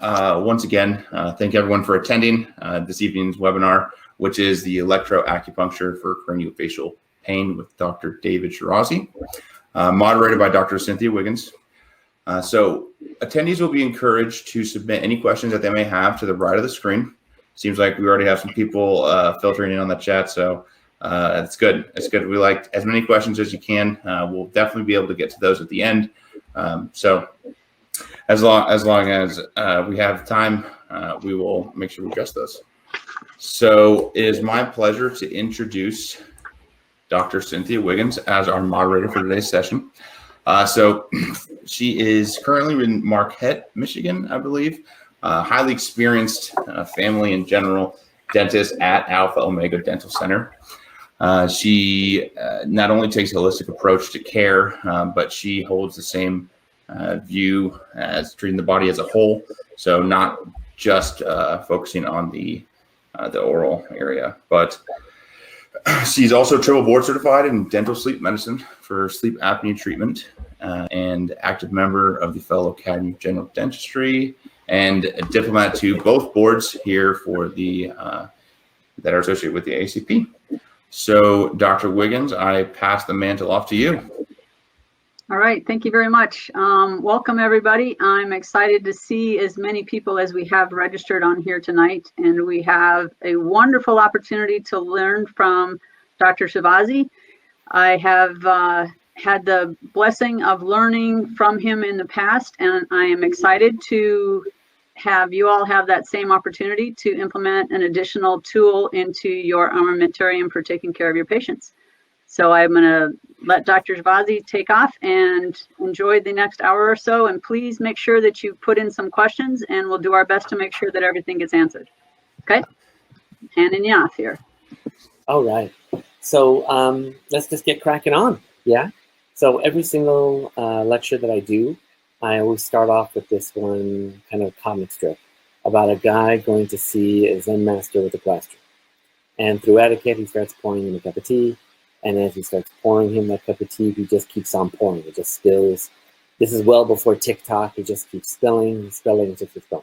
once again, thank everyone for attending this evening's webinar, which is the Electro Acupuncture for Craniofacial Pain with Dr. David Shirazi, moderated by Dr. Cynthia Wiggins. So attendees will be encouraged to submit any questions that they may have to the right of the screen. Seems like we already have some people filtering in on the chat, so it's good. It's good. We like as many questions as you can. We'll definitely be able to get to those at the end. So as long as we have time, we will make sure we address those. So it is my pleasure to introduce Dr. Cynthia Wiggins as our moderator for today's session. So she is currently in Marquette, Michigan, I believe. Highly experienced family and general dentist at Alpha Omega Dental Center. She not only takes a holistic approach to care, but she holds the same view as treating the body as a whole. So not just focusing on the oral area, but she's also triple board certified in dental sleep medicine for sleep apnea treatment, and active member of the Fellow Academy of General Dentistry, and a diplomat to both boards here for the that are associated with the ACP. So, Dr. Wiggins, I pass the mantle off to you. All right, thank you very much. Welcome, everybody. I'm excited to see as many people as we have registered on here tonight, and we have a wonderful opportunity to learn from Dr. Shirazi. I have had the blessing of learning from him in the past, and I am excited to have you all have that same opportunity to implement an additional tool into your armamentarium for taking care of your patients. So I'm going to let Dr. Shirazi take off and enjoy the next hour or so. And please make sure that you put in some questions, and we'll do our best to make sure that everything gets answered. Okay? Handing you off here. All right. So let's just get cracking on. Yeah. So every single lecture that I do, I always start off with this one kind of comic strip about a guy going to see a Zen master with a plaster. And through etiquette, he starts pouring him a cup of tea. And as he starts pouring him that cup of tea, he just keeps on pouring. It just spills. This is well before TikTok. He just keeps spilling, and just keeps going.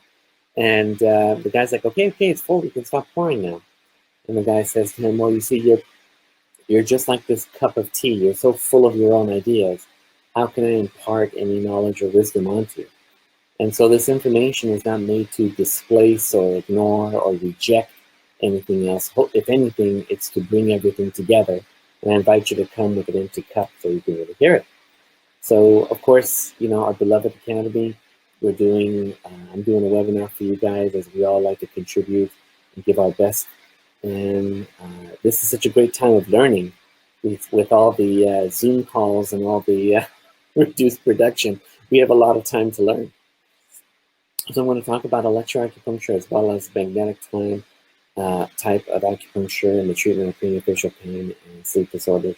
And the guy's like, okay, it's full. You can stop pouring now. And the guy says to him, well, you see, you're just like this cup of tea. You're so full of your own ideas. How can I impart any knowledge or wisdom onto you? And so this information is not made to displace or ignore or reject anything else. If anything, it's to bring everything together. And I invite you to come with an empty cup so you can really hear it. So, of course, you know, our beloved Academy, I'm doing a webinar for you guys as we all like to contribute and give our best. And this is such a great time of learning with all the Zoom calls and all the reduced production. We have a lot of time to learn. So I'm going to talk about electroacupuncture as well as magnetic time type of acupuncture and the treatment of craniofacial pain and sleep disorders.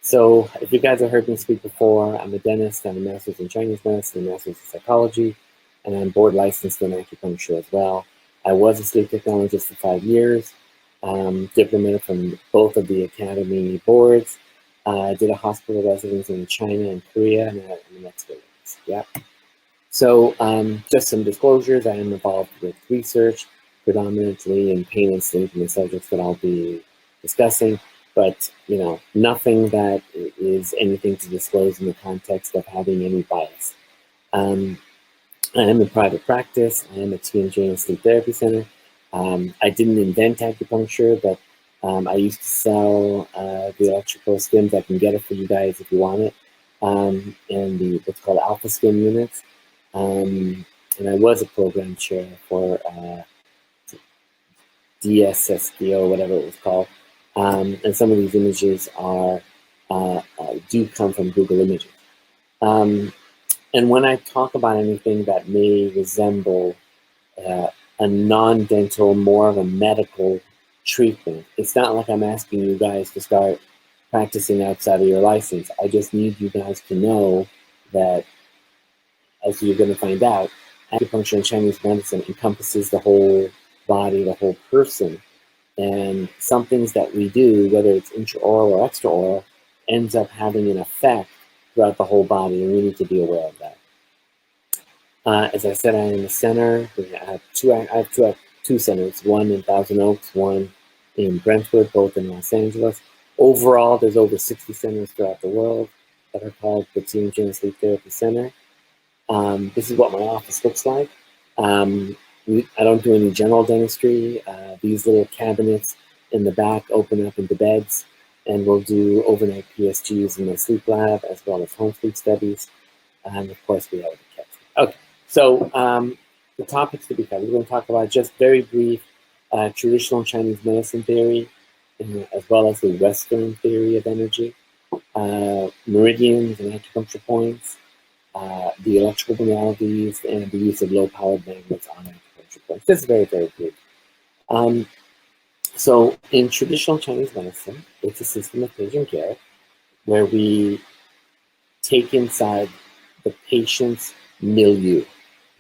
So if you guys have heard me speak before, I'm a dentist, I'm a master's in Chinese medicine, a master's in psychology, and I'm board licensed in acupuncture as well. I was a sleep technologist for 5 years, diplomated from both of the academy boards. I did a hospital residency in China and Korea, and I'm an expert. Yeah. So just some disclosures, I am involved with research, predominantly in pain and sleep and the subjects that I'll be discussing, but you know, nothing that is anything to disclose in the context of having any bias. I am in private practice. I am a TMJ and Sleep Therapy Center. I didn't invent acupuncture, but I used to sell the electrical stims. I can get it for you guys if you want it, and the what's called alpha stim units. And I was a program chair for DSSDO, whatever it was called. And some of these images are do come from Google Images. And when I talk about anything that may resemble a non-dental, more of a medical treatment, it's not like I'm asking you guys to start practicing outside of your license. I just need you guys to know that, as you're going to find out, acupuncture and Chinese medicine encompasses the whole body, the whole person. And some things that we do, whether it's intraoral or extraoral, ends up having an effect throughout the whole body, and we need to be aware of that. As I said, I'm in the center. I have two centers, one in Thousand Oaks, one in Brentwood, both in Los Angeles. Overall, there's over 60 centers throughout the world that are called the Team Sleep Therapy Center. This is what my office looks like. I don't do any general dentistry. These little cabinets in the back open up into beds, and we'll do overnight PSGs in the sleep lab, as well as home sleep studies. And of course, we have the kids. Okay, so the topics to be covered, we're going to talk about just very brief traditional Chinese medicine theory, as well as the Western theory of energy, meridians and acupuncture points, the electrical modalities, and the use of low-powered magnets on acupuncture points. This is very, very brief. So in traditional Chinese medicine, it's a system of patient care where we take inside the patient's milieu.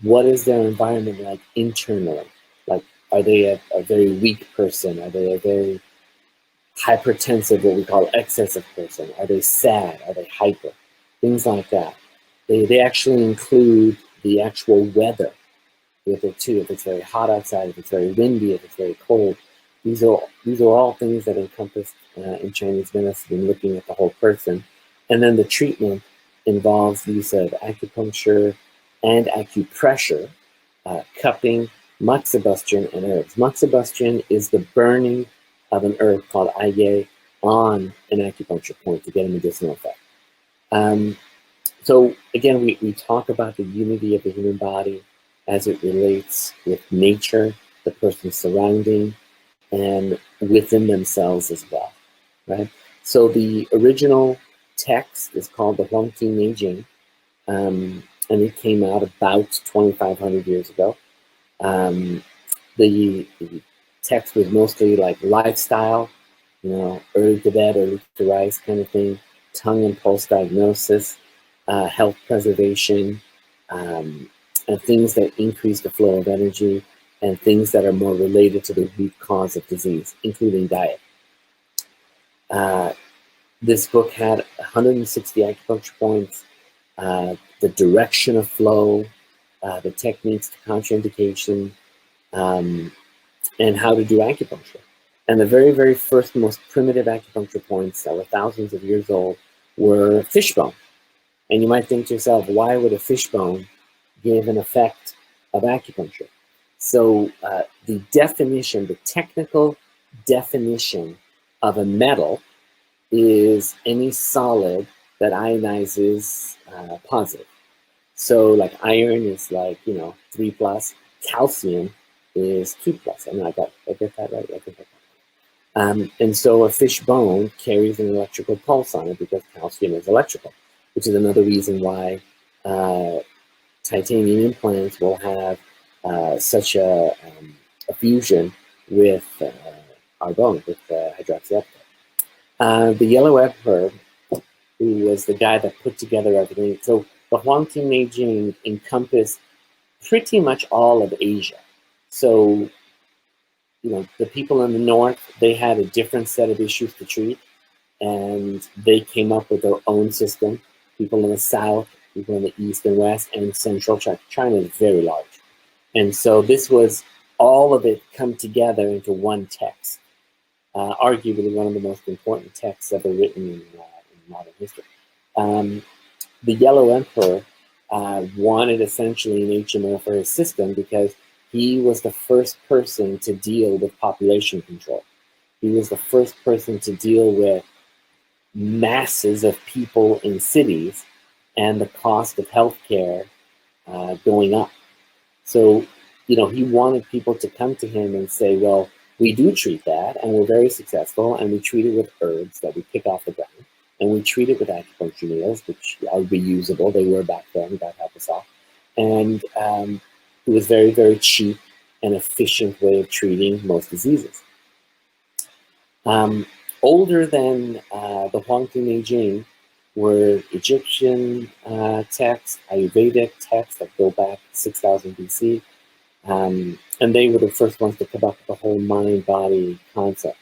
What is their environment like internally? Like, are they a very weak person? Are they a very hypertensive, what we call excessive person? Are they sad? Are they hyper? Things like that. They actually include the actual weather with it too. If it's very hot outside, if it's very windy, if it's very cold. These are all things that encompassed in Chinese medicine, looking at the whole person. And then the treatment involves the use of acupuncture and acupressure, cupping, moxibustion, and herbs. Moxibustion is the burning of an herb called aye on an acupuncture point to get a medicinal effect. So again, we talk about the unity of the human body as it relates with nature, the person's surrounding, and within themselves as well, right? So the original text is called the Huangti Neijing, and it came out about 2,500 years ago. The text was mostly like lifestyle, early to bed, early to rise kind of thing, tongue and pulse diagnosis, health preservation, and things that increase the flow of energy, and things that are more related to the root cause of disease, including diet. This book had 160 acupuncture points, the direction of flow, the techniques to contraindication, and how to do acupuncture. And the very, very first, most primitive acupuncture points that were thousands of years old were fishbone. And you might think to yourself, why would a fishbone give an effect of acupuncture? So the definition, the technical definition of a metal is any solid that ionizes positive. So like iron is like, 3+, calcium is 2+. I get that right? I think I got that. And so a fish bone carries an electrical pulse on it because calcium is electrical, which is another reason why titanium implants will have such a fusion with our bone, with hydroxyapatite. The yellow emperor, who was the guy that put together everything, so the Huangti Neijing encompassed pretty much all of Asia. So, the people in the north, they had a different set of issues to treat, and they came up with their own system. People in the south, people in the east and west, and central China. China is very large. And so this was all of it come together into one text, arguably one of the most important texts ever written in modern history. The Yellow Emperor wanted essentially an HMO for his system because he was the first person to deal with population control. He was the first person to deal with masses of people in cities and the cost of healthcare going up. So, he wanted people to come to him and say, well, we do treat that, and we're very successful, and we treat it with herbs that we pick off the ground, and we treat it with acupuncture needles, which are reusable. They were back then, God help us all. And it was very, very cheap and efficient way of treating most diseases. Older than the Huangti Neijing were Egyptian texts, Ayurvedic texts that go back 6,000 BC. And they were the first ones to come up with the whole mind-body concept.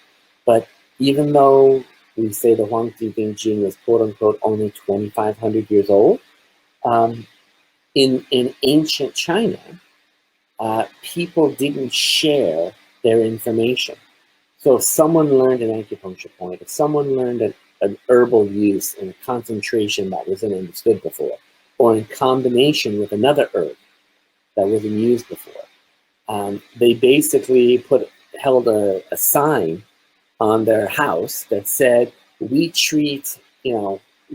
But even though we say the Huangti Neijing is quote-unquote only 2,500 years old, in ancient China, people didn't share their information. So if someone learned an acupuncture point, if someone learned an herbal use in a concentration that wasn't understood before, or in combination with another herb that wasn't used before, they basically held a sign on their house that said, we treat,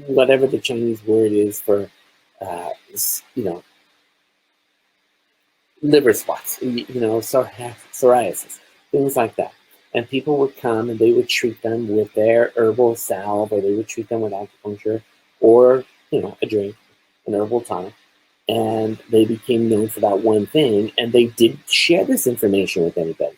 whatever the Chinese word is for, liver spots, psoriasis, things like that. And people would come and they would treat them with their herbal salve, or they would treat them with acupuncture, or, a drink, an herbal tonic. And they became known for that one thing, and they didn't share this information with anybody.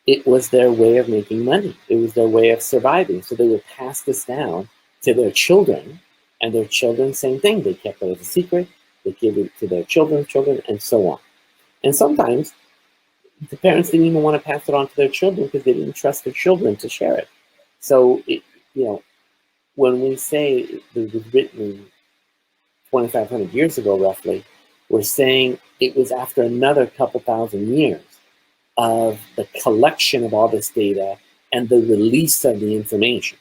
It was their way of making money. It was their way of surviving. So they would pass this down to their children, and their children, same thing. They kept it as a secret. They gave it to their children, and so on. And sometimes the parents didn't even want to pass it on to their children because they didn't trust their children to share it. So, when we say it was written 2,500 years ago, roughly, we're saying it was after another couple thousand years of the collection of all this data and the release of the information.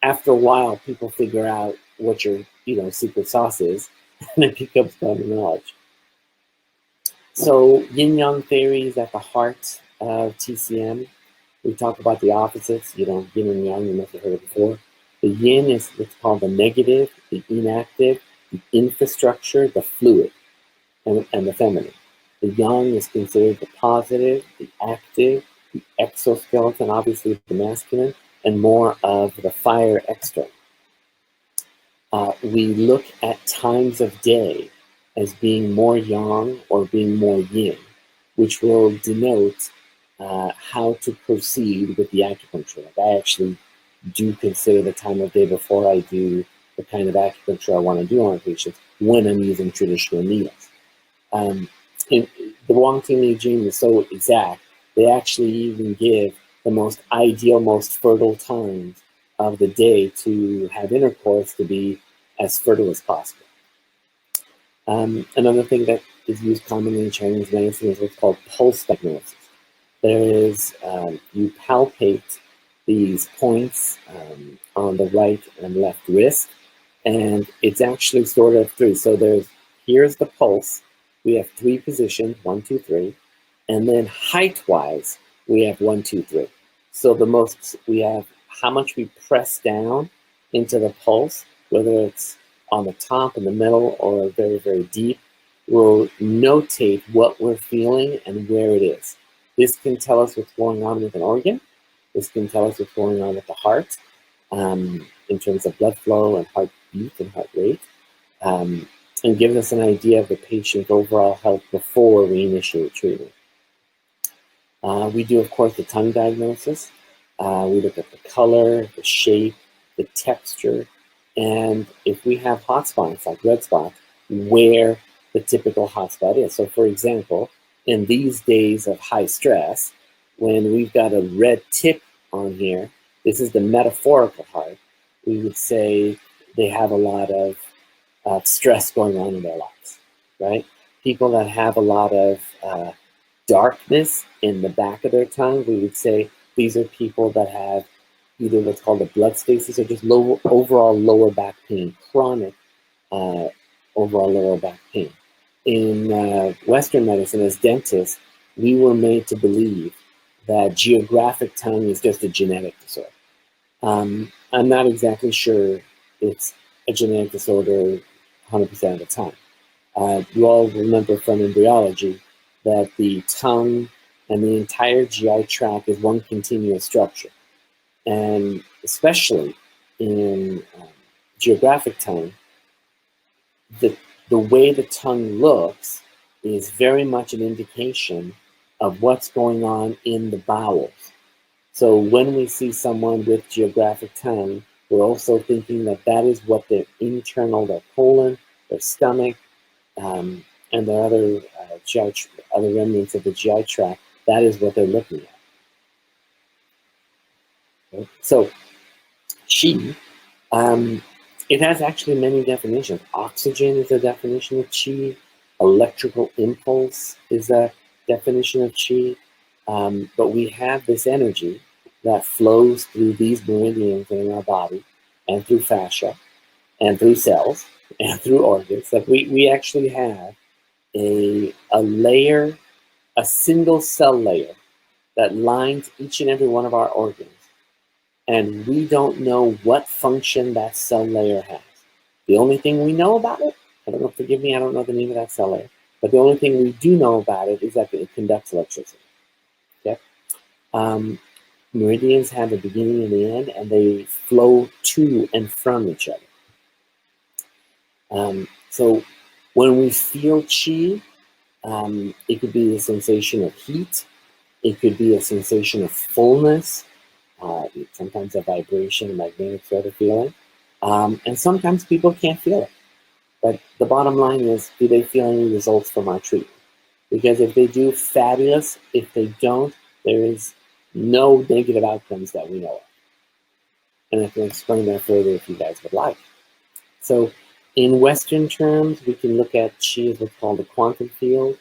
After a while, people figure out what your, secret sauce is, and it becomes common knowledge. So yin-yang theory is at the heart of TCM. We talk about the opposites, yin and yang, you must have heard it before. The yin is what's called the negative, the inactive, the infrastructure, the fluid, and the feminine. The yang is considered the positive, the active, the exoskeleton, obviously the masculine, and more of the fire external. We look at times of day as being more yang or being more yin, which will denote how to proceed with the acupuncture. Like I actually do consider the time of day before I do the kind of acupuncture I want to do on patients when I'm using traditional needles. The Wang Ting I Ching is so exact, they actually even give the most ideal, most fertile times of the day to have intercourse to be as fertile as possible. Another thing that is used commonly in Chinese medicine is what's called pulse diagnosis. There is, you palpate these points on the right and left wrist, and it's actually sort of three. So here's the pulse. We have three positions, 1, 2, 3, and then height-wise, we have 1, 2, 3. So we have how much we press down into the pulse, whether it's on the top, in the middle, or very, very deep, will notate what we're feeling and where it is. This can tell us what's going on with an organ. This can tell us what's going on with the heart in terms of blood flow and heartbeat and heart rate, and gives us an idea of the patient's overall health before we initiate treatment. We do, of course, the tongue diagnosis. We look at the color, the shape, the texture, and if we have hot spots, like red spots, where the typical hot spot is. So, for example, in these days of high stress, when we've got a red tip on here, this is the metaphorical heart. We would say they have a lot of stress going on in their lives, right? People that have a lot of darkness in the back of their tongue, we would say these are people that have either what's called a blood stasis or just overall lower back pain, chronic overall lower back pain. In Western medicine, as dentists, we were made to believe that geographic tongue is just a genetic disorder. I'm not exactly sure it's a genetic disorder 100% of the time. You all remember from embryology that the tongue and the entire GI tract is one continuous structure. And especially in geographic tongue, the way the tongue looks is very much an indication of what's going on in the bowels. So when we see someone with geographic tongue, we're also thinking that that is what their internal, their colon, their stomach, and their other other remnants of the GI tract, that is what they're looking at. Okay? So qi, it has actually many definitions. Oxygen is a definition of qi. electrical impulse is a definition of chi. But we have this energy that flows through these meridians in our body, and through fascia, and through cells, and through organs. Like we actually have a layer, a single cell layer that lines each and every one of our organs. And we don't know what function that cell layer has. The only thing we know about it, I don't know, forgive me, I don't know the name of that cell layer, but the only thing we do know about it is that it conducts electricity. Okay? Meridians have a beginning and the end, and they flow to and from each other. So when we feel chi, it could be a sensation of heat, it could be a sensation of fullness, sometimes a vibration, a magnetic sort of feeling, and sometimes people can't feel it. But the bottom line is, do they feel any results from our treatment? Because if they do, fabulous. If they don't, there is no negative outcomes that we know of. And I can explain that further if you guys would like. So in Western terms, we can look at chi as what's called a quantum field.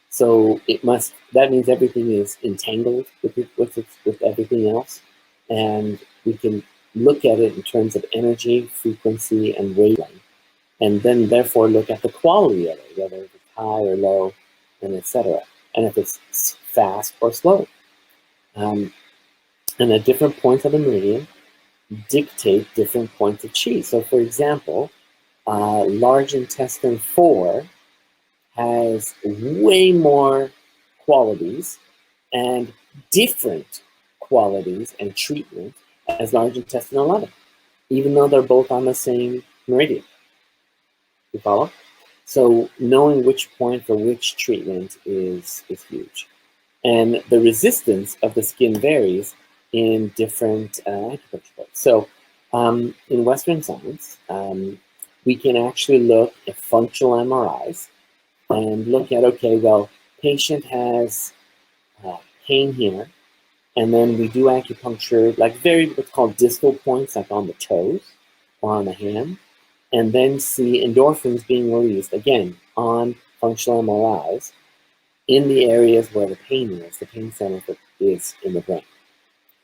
So that means everything is entangled with everything else. And we can look at it in terms of energy, frequency, and wavelength. And then therefore look at the quality of it, whether it's high or low, and etc. And if it's fast or slow. And at different points of the meridian dictate different points of chi. So for example, large intestine 4 has way more qualities and different qualities and treatment as large intestine 11, even though they're both on the same meridian. You follow? So knowing which point for which treatment is huge. And the resistance of the skin varies in different acupuncture points. So in Western science, we can actually look at functional MRIs and look at, okay, well, patient has pain here, and then we do acupuncture, like what's called distal points, like on the toes or on the hand, and then see endorphins being released, again, on functional MRIs in the areas where the pain is. The pain center is in the brain,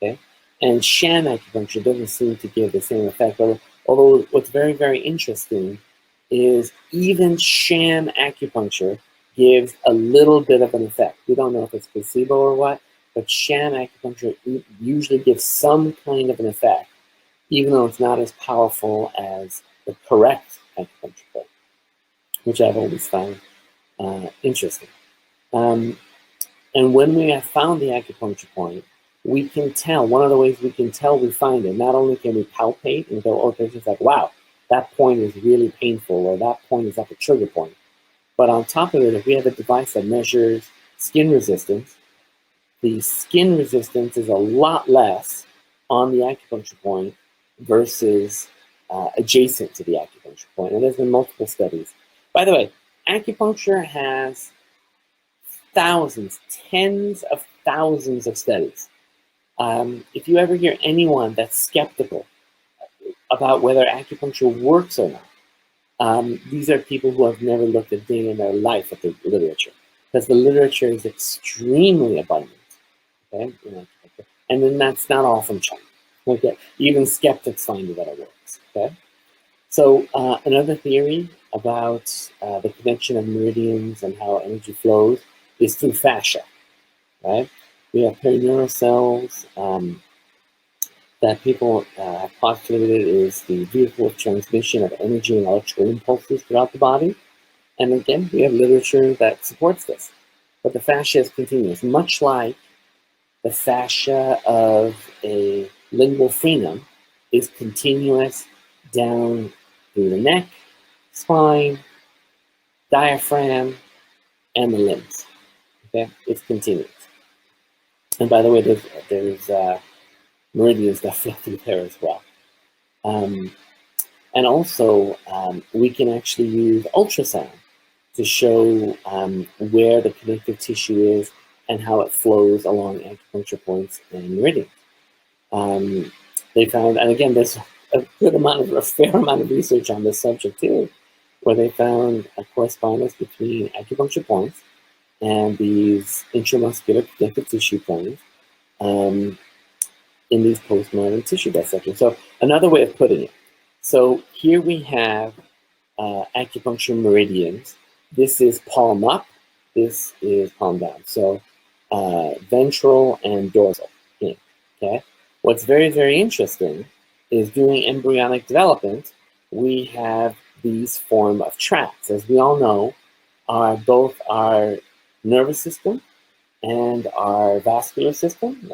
okay? And sham acupuncture doesn't seem to give the same effect, although what's very, very interesting is even sham acupuncture gives a little bit of an effect. We don't know if it's placebo or what, but sham acupuncture usually gives some kind of an effect, even though it's not as powerful as the correct acupuncture point, which I've always found interesting. And when we have found the acupuncture point, we can tell, one of the ways we can tell we find it, not only can we palpate and go, oh, patient's like, wow, that point is really painful, or that point is like a trigger point. But on top of it, if we have a device that measures skin resistance, the skin resistance is a lot less on the acupuncture point versus adjacent to the acupuncture point. And there's been multiple studies. By the way, acupuncture has thousands, tens of thousands of studies. If you ever hear anyone that's skeptical about whether acupuncture works or not, these are people who have never looked a day in their life at the literature, because the literature is extremely abundant. Okay, and then that's not all from China. Okay, even skeptics find that it works. Okay, so another theory about the connection of meridians and how energy flows is through fascia. Right, we have perineural cells that people have postulated is the vehicle of transmission of energy and electrical impulses throughout the body. And again, we have literature that supports this. But the fascia is continuous, much like the fascia of a lingual frenum is continuous down through the neck, spine, diaphragm, and the limbs. Okay, it's continuous. And by the way, there's meridians that flow through there as well. And also, we can actually use ultrasound to show where the connective tissue is and how it flows along acupuncture points and meridians. They found, and again, there's a fair amount of research on this subject too. where they found a correspondence between acupuncture points and these intramuscular connective tissue planes in these postmortem tissue dissections. So another way of putting it, so here we have acupuncture meridians. This is palm up, this is palm down. So ventral and dorsal. Okay. What's very, very interesting is during embryonic development, we have these form of tracts. As we all know, both our nervous system and our vascular system,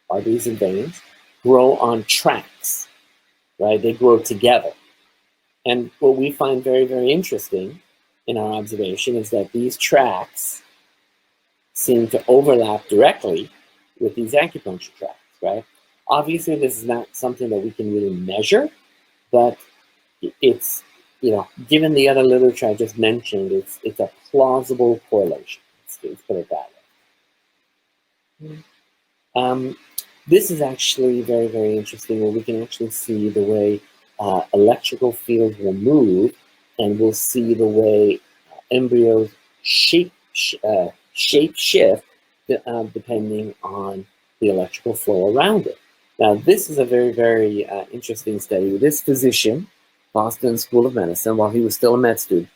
arteries and veins, grow on tracts, right? They grow together. And what we find very, very interesting in our observation is that these tracts seem to overlap directly with these acupuncture tracts, right? Obviously, this is not something that we can really measure, but it's, given the other literature I just mentioned, it's a plausible correlation. Let's put it that way. This is actually very, very interesting, where we can actually see the way electrical fields will move, and we'll see the way embryos shape shift depending on the electrical flow around it. Now, this is a very, very interesting study. This physician, Boston School of Medicine, while he was still a med student,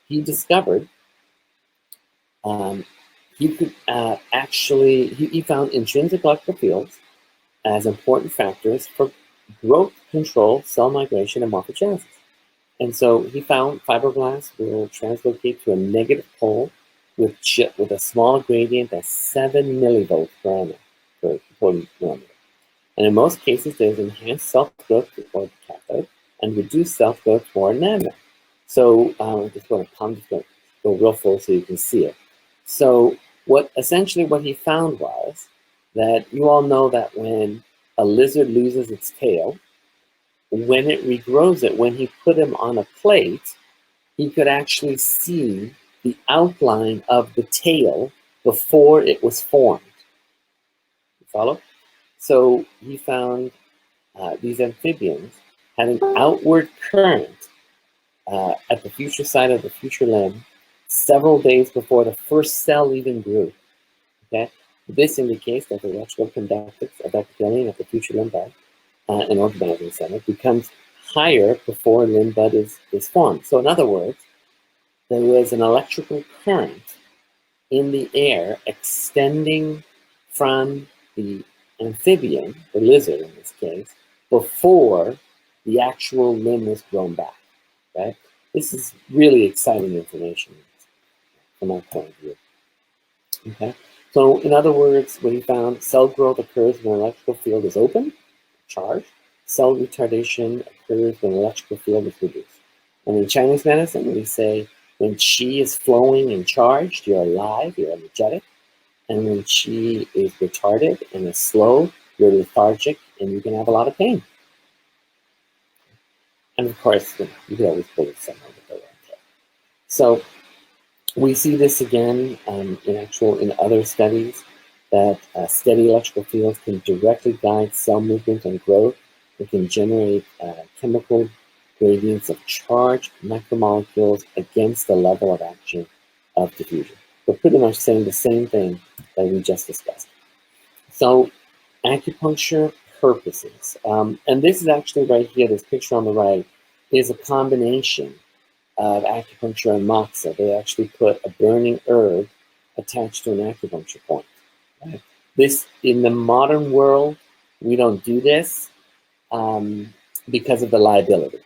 he discovered he could he found intrinsic electrical fields as important factors for growth control, cell migration, and morphogenesis. And so he found fibroblasts will translocate to a negative pole with a small gradient at 7 millivolts per millimeter. And in most cases, there's enhanced self-growth toward the cathode and reduced self-growth toward an anode. So I'm just going to go real full so you can see it. So essentially what he found was that you all know that when a lizard loses its tail, when it regrows it, when he put him on a plate, he could actually see the outline of the tail before it was formed. You follow? So he found these amphibians had an outward current at the future side of the future limb several days before the first cell even grew. Okay? This indicates that the electrical conductance of epithelium at the future limb bud and organizing center becomes higher before limb bud is formed. So in other words, there was an electrical current in the air extending from the amphibian, the lizard in this case, before the actual limb was grown back. Right? This is really exciting information from my point of view. Okay? So in other words, what he found, cell growth occurs when an electrical field is open, charged. Cell retardation occurs when an electrical field is reduced. And in Chinese medicine, we say when qi is flowing and charged, you're alive, you're energetic. And when qi is retarded and is slow, you're lethargic and you can have a lot of pain. And of course, you can always pull it somewhere with the right care. So we see this again in other studies, that steady electrical fields can directly guide cell movement and growth. It can generate chemical gradients of charged macromolecules against the level of action of diffusion. We're pretty much saying the same thing that we just discussed. So acupuncture purposes, and this is actually right here, this picture on the right, is a combination of acupuncture and moxa. They actually put a burning herb attached to an acupuncture point. Right? This, in the modern world, we don't do this because of the liability.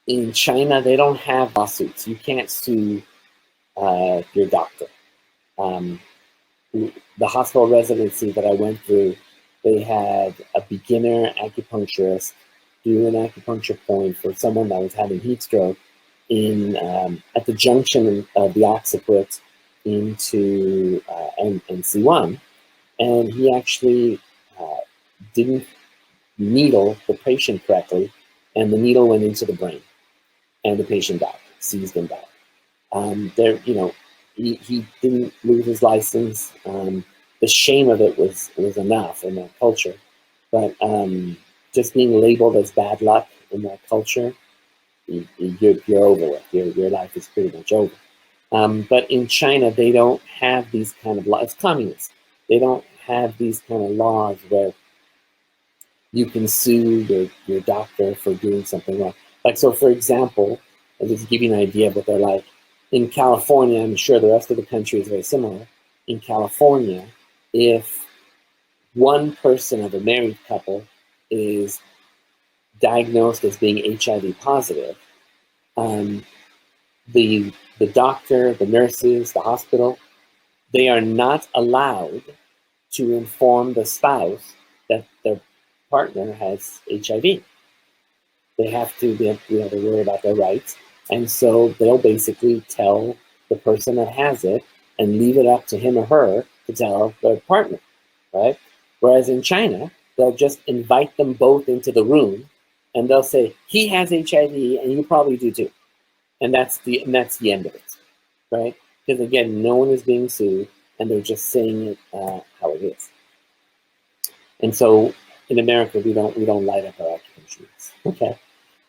In China, they don't have lawsuits. You can't sue your doctor. The hospital residency that I went through, they had a beginner acupuncturist do an acupuncture point for someone that was having heat stroke at the junction of the occiput into NC1, and he actually didn't needle the patient correctly, and the needle went into the brain, and the patient died, seized and died. He didn't lose his license. The shame of it was enough in that culture, but just being labeled as bad luck in that culture you're over with. Your life is pretty much over. But in China, they don't have these kind of laws. It's communist. They don't have these kind of laws where you can sue your doctor for doing something wrong. Like, so for example, I'll just give you an idea of what they're like. In California, I'm sure the rest of the country is very similar. In California, if one person of a married couple is diagnosed as being HIV positive, the doctor, the nurses, the hospital, they are not allowed to inform the spouse that their partner has HIV. They have to worry about their rights. And so they'll basically tell the person that has it and leave it up to him or her to tell their partner, right? Whereas in China, they'll just invite them both into the room and they'll say, he has HIV and you probably do too. And that's the end of it, right? Because again, no one is being sued and they're just saying it how it is. And so in America, we don't light up our acupuncturists. Okay.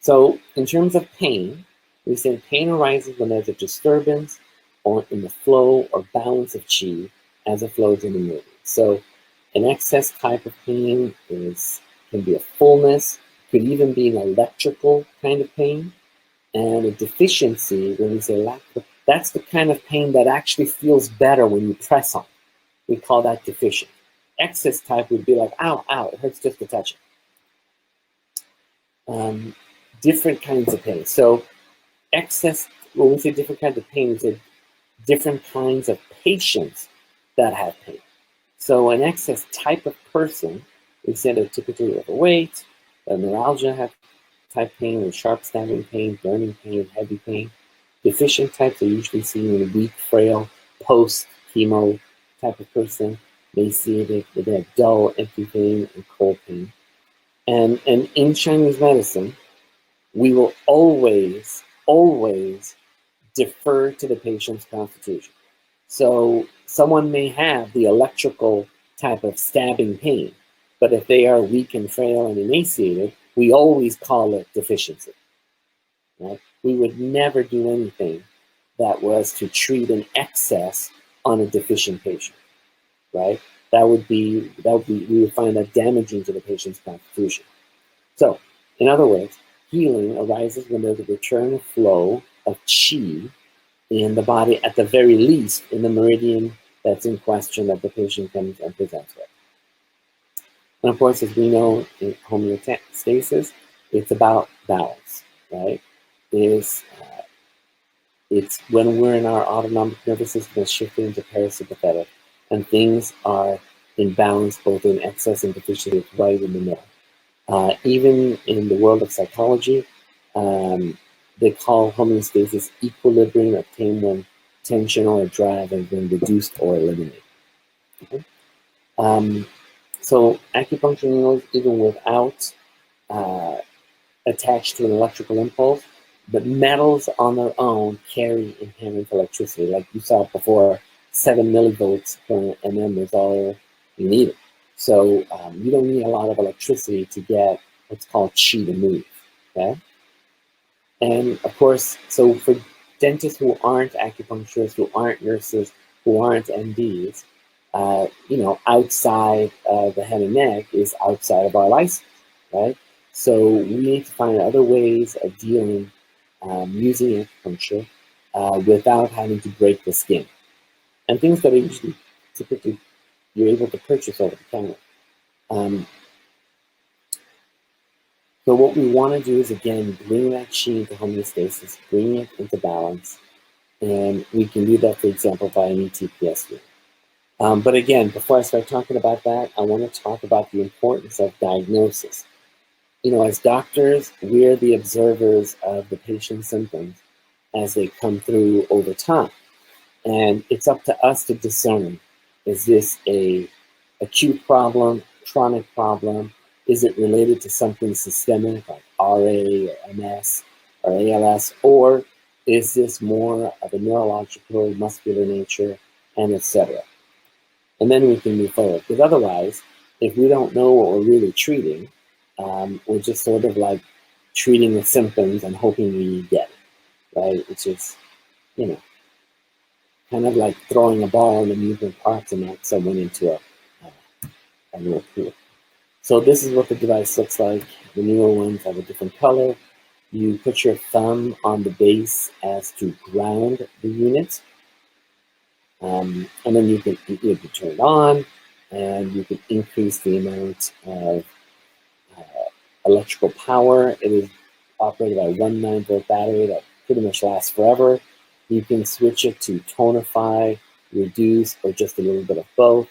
So in terms of pain, we say pain arises when there's a disturbance or in the flow or balance of qi as it flows in the movement. So an excess type of pain can be a fullness, could even be an electrical kind of pain. And a deficiency, when we say lack, that's the kind of pain that actually feels better when you press on. We call that deficient. Excess type would be like, ow, ow, it hurts just to touch it. Different kinds of pain. So excess, when we say different kinds of pain, we say different kinds of patients that have pain. So an excess type of person, we say they're typically overweight, neuralgia type pain, with sharp stabbing pain, burning pain, heavy pain. Deficient types are usually seen in a weak, frail, post-chemo type of person, emaciated, with a dull, empty pain, and cold pain. And in Chinese medicine, we will always, always defer to the patient's constitution. So someone may have the electrical type of stabbing pain, but if they are weak and frail and emaciated, we always call it deficiency. Right? We would never do anything that was to treat an excess on a deficient patient. Right? We would find that damaging to the patient's constitution. So, in other words, healing arises when there's a return of flow of qi in the body, at the very least, in the meridian that's in question that the patient comes and presents with. And of course, as we know in homeostasis, it's about balance, right? It's when we're in our autonomic nervous system that's shifting into parasympathetic, and things are in balance, both in excess and deficiency, right in the middle. Even in the world of psychology, they call homeostasis equilibrium obtained when tension or drive has been reduced or eliminated. Okay? So acupuncture needles, even without attached to an electrical impulse, but metals on their own carry inherent electricity. Like you saw before, 7 millivolts per mm is all you need. So you don't need a lot of electricity to get what's called qi to move. Okay? And of course, so for dentists who aren't acupuncturists, who aren't nurses, who aren't MDs, outside the head and neck is outside of our license, right? So we need to find other ways of dealing using acupuncture without having to break the skin. And things that are usually typically you're able to purchase over the counter. So what we want to do is, again, bring that qi into homeostasis, bring it into balance, and we can do that, for example, by an ETPS room. But again, before I start talking about that, I want to talk about the importance of diagnosis. As doctors, we're the observers of the patient's symptoms as they come through over time. And it's up to us to discern, is this a acute problem, chronic problem? Is it related to something systemic like RA or MS or ALS? Or is this more of a neurological, muscular nature, and etc.? And then we can move forward. Because otherwise, if we don't know what we're really treating, we're just sort of like treating the symptoms and hoping we get it, right? Which is, you know, kind of like throwing a ball in amusement parks and knock someone into a little pool. So this is what the device looks like. The newer ones have a different color. You put your thumb on the base as to ground the unit. And then you can turn it on, and you can increase the amount of electrical power. It is operated by a 1.9 volt battery that pretty much lasts forever. You can switch it to tonify, reduce, or just a little bit of both.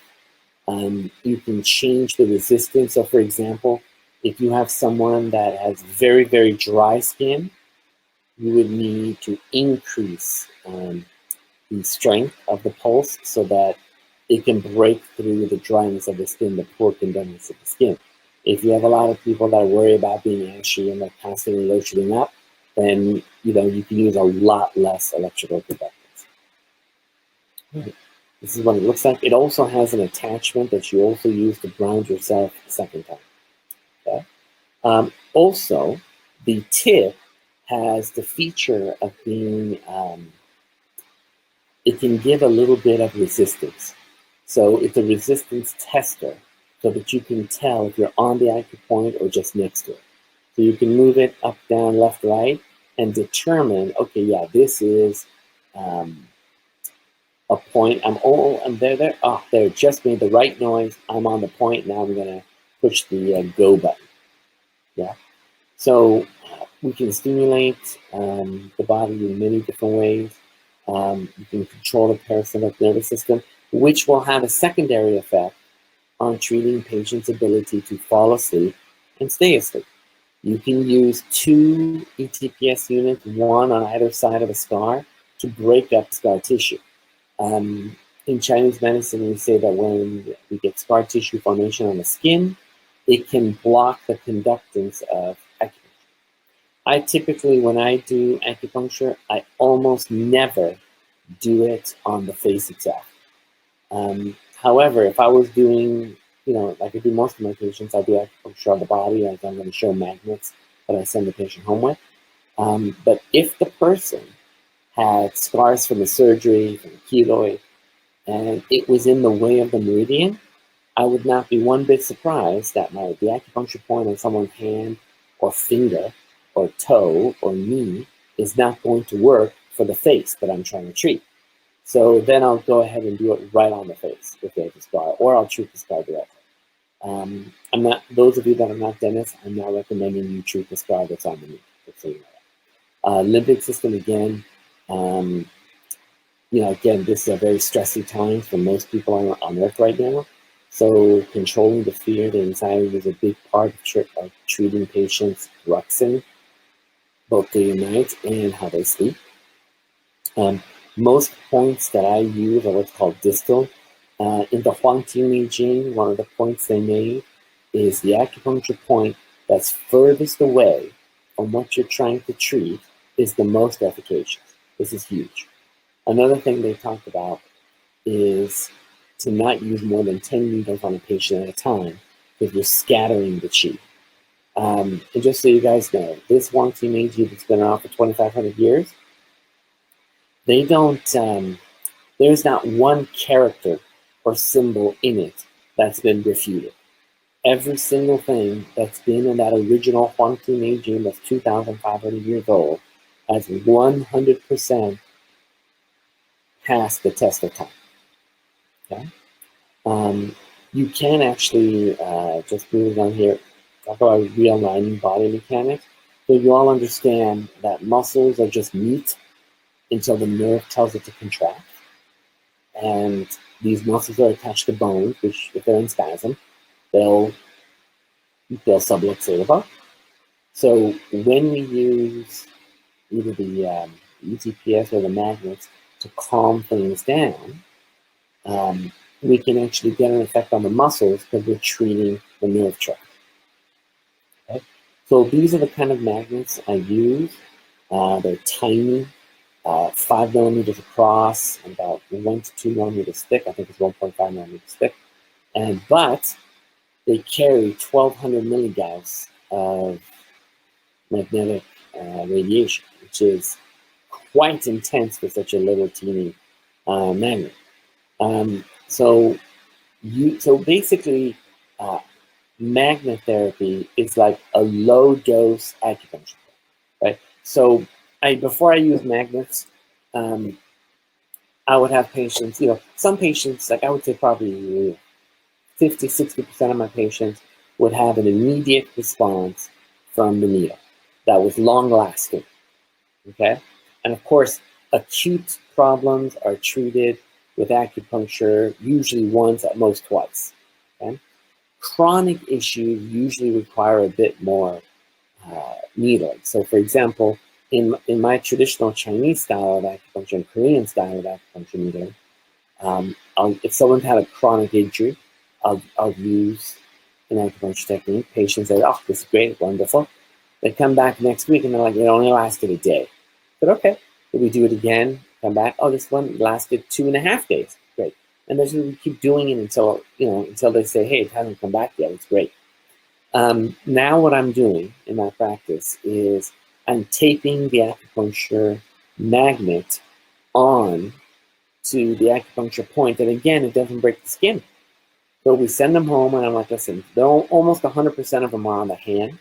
You can change the resistance. So for example, if you have someone that has very, very dry skin, you would need to increase the strength of the pulse so that it can break through the dryness of the skin, the poor conductance of the skin. If you have a lot of people that worry about being ashy and they're constantly lotioning up, then you can use a lot less electrical conductance. Right. This is what it looks like. It also has an attachment that you also use to ground yourself the second time. Okay. Also, the tip has the feature of being, it can give a little bit of resistance. So it's a resistance tester so that you can tell if you're on the acupoint or just next to it. So you can move it up, down, left, right, and determine, okay, yeah, this is a point. I'm there. Oh, there, just made the right noise. I'm on the point. Now I'm going to push the go button. Yeah. So we can stimulate the body in many different ways. You can control the parasympathetic nervous system, which will have a secondary effect on treating patients' ability to fall asleep and stay asleep. You can use 2 ETPS units, one on either side of a scar, to break up scar tissue. In Chinese medicine, we say that when we get scar tissue formation on the skin, it can block the conductance of acupuncture. I typically, when I do acupuncture, I almost never do it on the face itself. However, if I was doing, like I do most of my patients, I do acupuncture on the body, as I'm going to show magnets that I send the patient home with. But if the person had scars from the surgery, from the keloid, and it was in the way of the meridian, I would not be one bit surprised that the acupuncture point on someone's hand or finger or toe or knee is not going to work for the face that I'm trying to treat. So then I'll go ahead and do it right on the face if they have the scar, or I'll treat the scar directly. Those of you that are not dentists, I'm not recommending you treat the scar that's on the knee. So you know that. Limbic system, again, again, this is a very stressy time for most people on Earth right now. So controlling the fear, the anxiety is a big part of treating patients' ruxin, both day and night, and how they sleep. Most points that I use are what's called distal. In the Huangting Jing, one of the points they made is the acupuncture point that's furthest away from what you're trying to treat is the most efficacious. This is huge. Another thing they talked about is to not use more than 10 needles on a patient at a time because you're scattering the qi. And just so you guys know, this Huangting Meiji that's been around for 2,500 years, they don't, there's not one character or symbol in it that's been refuted. Every single thing that's been in that original Huangting Meiji that's 2,500 years old has 100% passed the test of time. Okay? You can actually, just moving on here, talk about realigning body mechanics. So you all understand that muscles are just meat until the nerve tells it to contract. And these muscles are attached to bones, which if they're in spasm, they'll subluxate above. So when we use either the ETPS or the magnets to calm things down, we can actually get an effect on the muscles because we're treating the nerve tract. Okay? So these are the kind of magnets I use. They're tiny, 5 millimeters across, and about 1 to 2 millimeters thick. I think it's 1.5 millimeters thick. But they carry 1,200 milligauss of magnetic radiation, which is quite intense for such a little teeny magnet. So basically, magnet therapy is like a low dose acupuncture, right? So before I use magnets, I would have patients, some patients, like I would say probably 50, 60% of my patients would have an immediate response from the needle that was long lasting, okay? And of course, acute problems are treated with acupuncture usually once, at most twice, okay? Chronic issues usually require a bit more needling. So for example, in my traditional Chinese style of acupuncture and Korean style of acupuncture needling, if someone had a chronic injury, I'll use an acupuncture technique. Patients say, oh, this is great, wonderful. They come back next week and they're like, it only lasted a day. But okay, then we do it again, come back, oh, this one lasted 2.5 days. Great. And we keep doing it until they say, hey, it hasn't come back yet, it's great. Now what I'm doing in my practice is I'm taping the acupuncture magnet on to the acupuncture point, and again, it doesn't break the skin. So we send them home, and I'm like, listen, they're almost 100% of them are on the hand,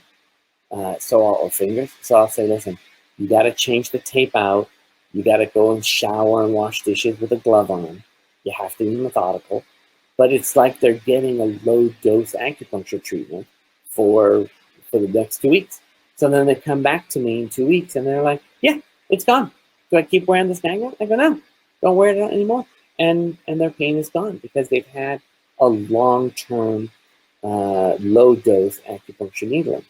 or fingers. So I'll say, listen, you got to change the tape out. You got to go and shower and wash dishes with a glove on. You have to be methodical. But it's like they're getting a low-dose acupuncture treatment for the next 2 weeks. So then they come back to me in 2 weeks, and they're like, yeah, it's gone. Do I keep wearing this magnet? I go, no, don't wear it anymore. And their pain is gone because they've had a long-term low-dose acupuncture needling.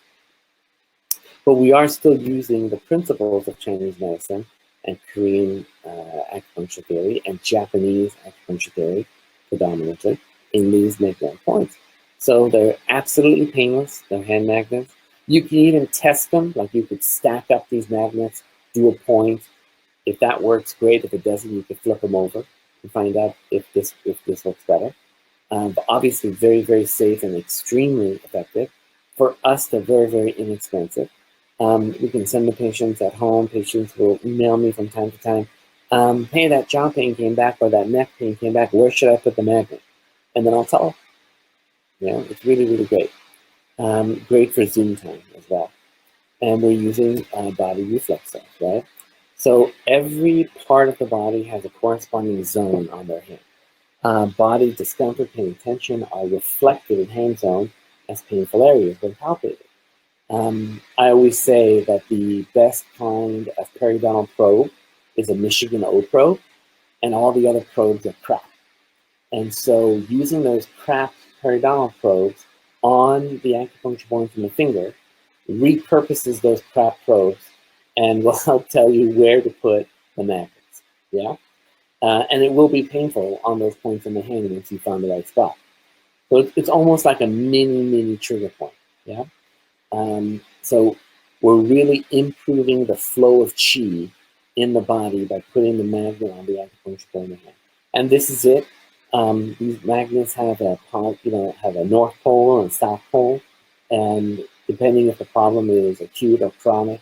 But we are still using the principles of Chinese medicine and Korean acupuncture theory and Japanese acupuncture theory predominantly in these magnetic points. So they're absolutely painless. They're hand magnets. You can even test them. Like you could stack up these magnets, do a point. If that works, great. If it doesn't, you could flip them over and find out if this works better. But obviously very, very safe and extremely effective. For us, they're very, very inexpensive. We can send the patients at home. Patients will email me from time to time. Hey, that jaw pain came back or that neck pain came back. Where should I put the magnet? And then I'll tell them. It's really, really great. Great for Zoom time as well. And we're using body reflex cells, right? So every part of the body has a corresponding zone on their hand. Body discomfort, pain, and tension are reflected in hand zone as painful areas when palpated. I always say that the best kind of periodontal probe is a Michigan O probe, and all the other probes are crap. And so using those crap periodontal probes on the acupuncture point in the finger repurposes those crap probes and will help tell you where to put the magnets. Yeah? And it will be painful on those points in the hand once you found the right spot. So it's almost like a mini trigger point. Yeah? So we're really improving the flow of chi in the body by putting the magnet on the acupuncture point in the hand. And this is it. These magnets have a north pole and a south pole, and depending if the problem is acute or chronic,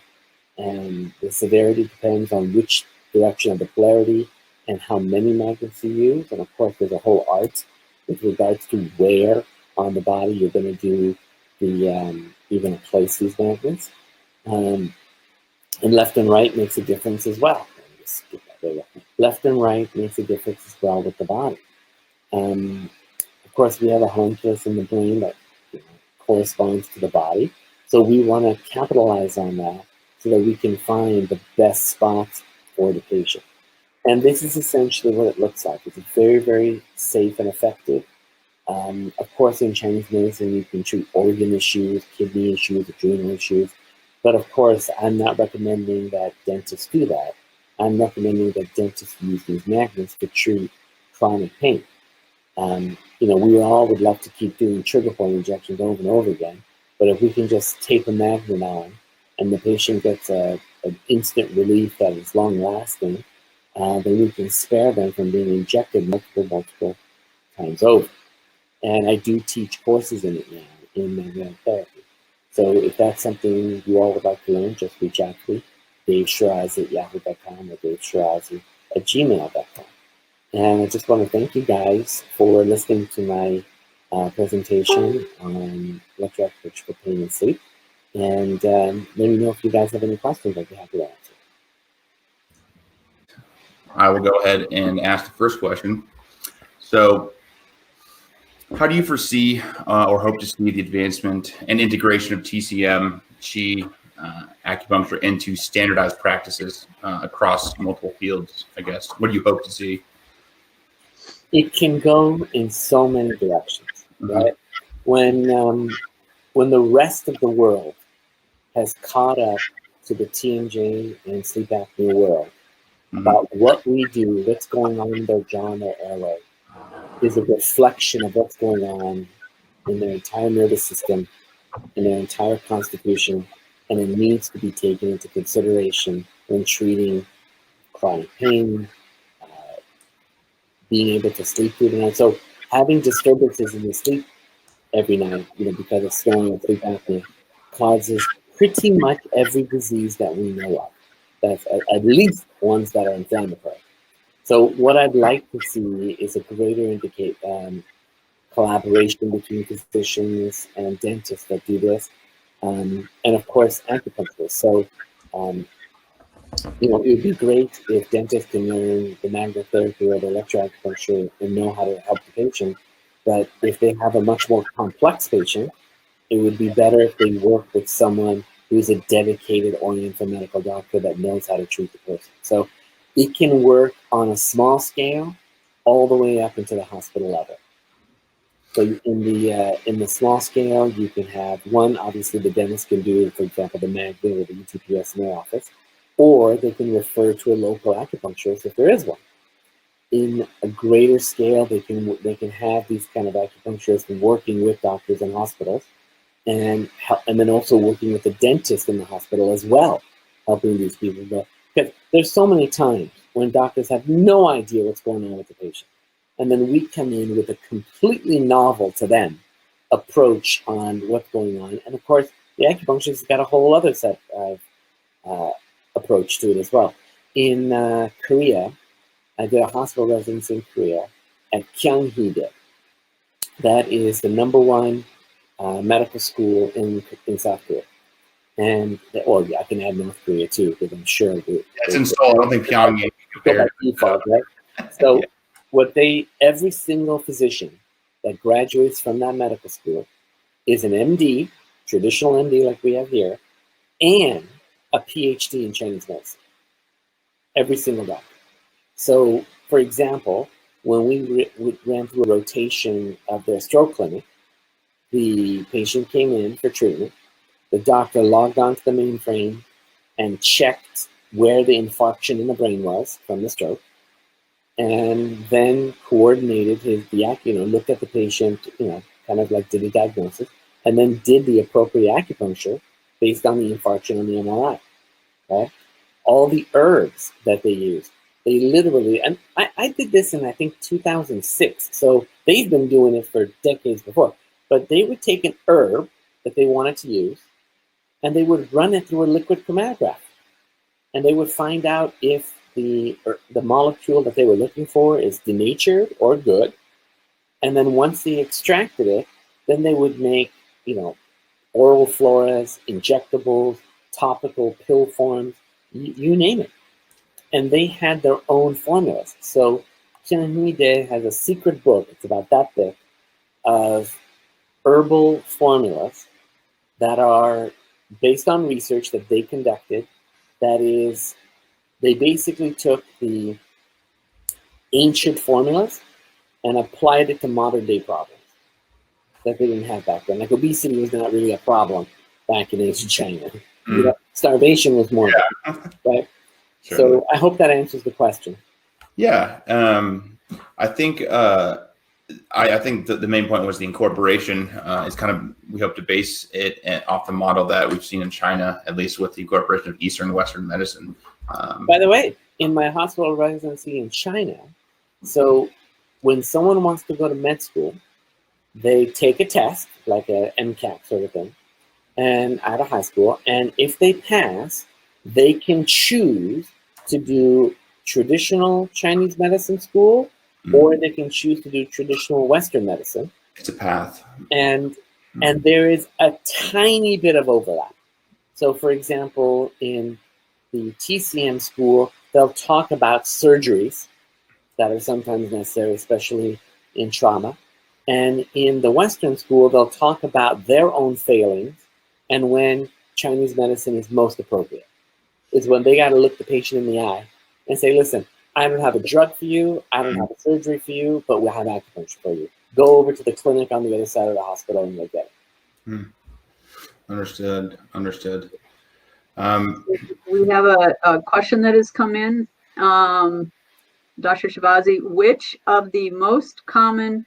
and the severity depends on which direction of the polarity and how many magnets you use. And of course, there's a whole art with regards to where on the body you're going to do you're going to place these magnets. And left and right makes a difference as well. Left and right makes a difference as well with the body. Of course, we have a homunculus in the brain that corresponds to the body. So we want to capitalize on that so that we can find the best spots for the patient. And this is essentially what it looks like. It's very, very safe and effective. Of course, in Chinese medicine, you can treat organ issues, kidney issues, adrenal issues. But of course, I'm not recommending that dentists do that. I'm recommending that dentists use these magnets to treat chronic pain. We all would love to keep doing trigger point injections over and over again. But if we can just tape a magnet on and the patient gets an instant relief that is long lasting, then we can spare them from being injected multiple times over. And I do teach courses in it now in magnetic therapy. So if that's something you all would like to learn, just reach out to me, daveshirazi@yahoo.com or daveshirazi@gmail.com. And I just want to thank you guys for listening to my presentation on electroacupuncture for pain and sleep. And let me know if you guys have any questions. I'd be happy to answer. I will go ahead and ask the first question. So, how do you foresee or hope to see the advancement and integration of TCM, Qi, acupuncture into standardized practices across multiple fields, I guess? What do you hope to see? It can go in so many directions, right? When the rest of the world has caught up to the TMJ and sleep apnea world about what we do, what's going on in their jaw and their airway, is a reflection of what's going on in their entire nervous system, in their entire constitution, and it needs to be taken into consideration when treating chronic pain, being able to sleep through the night. So having disturbances in the sleep every night, because of snoring and sleep apnea, causes pretty much every disease that we know of. That's at least ones that are inflammatory. So what I'd like to see is a greater collaboration between physicians and dentists that do this, and of course acupuncturists. So it would be great if dentists can learn the magnetotherapy or the electroacupuncture and know how to help the patient. But if they have a much more complex patient, it would be better if they work with someone who's a dedicated Oriental medical doctor that knows how to treat the person. So it can work on a small scale all the way up into the hospital level. So in the small scale, you can have one, obviously the dentist can do, for example, the magnet or the ETPS in their office, or they can refer to a local acupuncturist if there is one. In a greater scale, they can have these kind of acupuncturists working with doctors in hospitals, and then also working with the dentist in the hospital as well, helping these people. Because there's so many times when doctors have no idea what's going on with the patient, and then we come in with a completely novel to them approach on what's going on. And of course, the acupuncturist has got a whole other set of approach to it as well. In Korea, I did a hospital residency in Korea at Kyunghee-dae. That is the #1 medical school in South Korea. And, I can add North Korea too, because I'm sure it's in Seoul. I don't think Pyongyang compared. Default, right? So every single physician that graduates from that medical school is an MD, traditional MD like we have here, and a PhD in Chinese medicine. Every single doctor. So, for example, when we ran through a rotation of their stroke clinic, the patient came in for treatment. The doctor logged onto the mainframe and checked where the infarction in the brain was from the stroke, and then coordinated looked at the patient, kind of like did a diagnosis, and then did the appropriate acupuncture based on the infarction on the MRI. Okay? All the herbs that they use, they literally, and I did this in, I think, 2006. So they've been doing it for decades before. But they would take an herb that they wanted to use, and they would run it through a liquid chromatograph. And they would find out if the molecule that they were looking for is denatured or good. And then once they extracted it, then they would make, oral floras, injectables, topical pill forms, you name it. And they had their own formulas. So Kyunghee-dae has a secret book, it's about that thick, of herbal formulas that are based on research that they conducted. That is, they basically took the ancient formulas and applied it to modern day problems that they didn't have back then. Like obesity was not really a problem back in ancient China. Starvation was more, right? Sure. So I hope that answers the question. Yeah, I think I think the main point was the incorporation is kind of, we hope to base it off the model that we've seen in China, at least with the incorporation of Eastern and Western medicine. By the way, in my hospital residency in China, so when someone wants to go to med school, they take a test, like a MCAT sort of thing, and out of high school. And if they pass, they can choose to do traditional Chinese medicine school, or they can choose to do traditional Western medicine. It's a path. And there is a tiny bit of overlap. So for example, in the TCM school, they'll talk about surgeries that are sometimes necessary, especially in trauma. And in the Western school, they'll talk about their own failings and when Chinese medicine is most appropriate. Is when they got to look the patient in the eye and say, listen, I don't have a drug for you, I don't have a surgery for you, but we'll have acupuncture for you. Go over to the clinic on the other side of the hospital and you'll get it. Understood. We have a question that has come in. Dr. Shirazi, which of the most common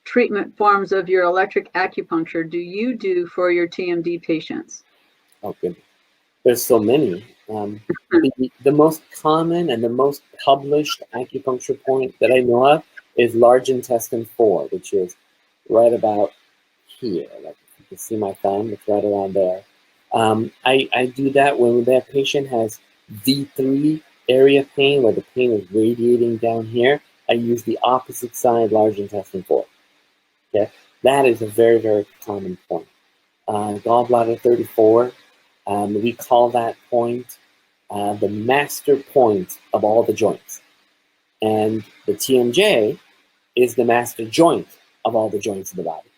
treatment forms of your electric acupuncture do you do for your TMD patients? Oh, good. There's so many. The most common and the most published acupuncture point that I know of is large intestine 4, which is right about here. Like you can see my thumb, it's right around there. I do that when that patient has V3 area pain, where the pain is radiating down here. I use the opposite side, large intestine 4. Okay, that is a very, very common point. Gallbladder 34, we call that point the master point of all the joints. And the TMJ is the master joint of all the joints of the body.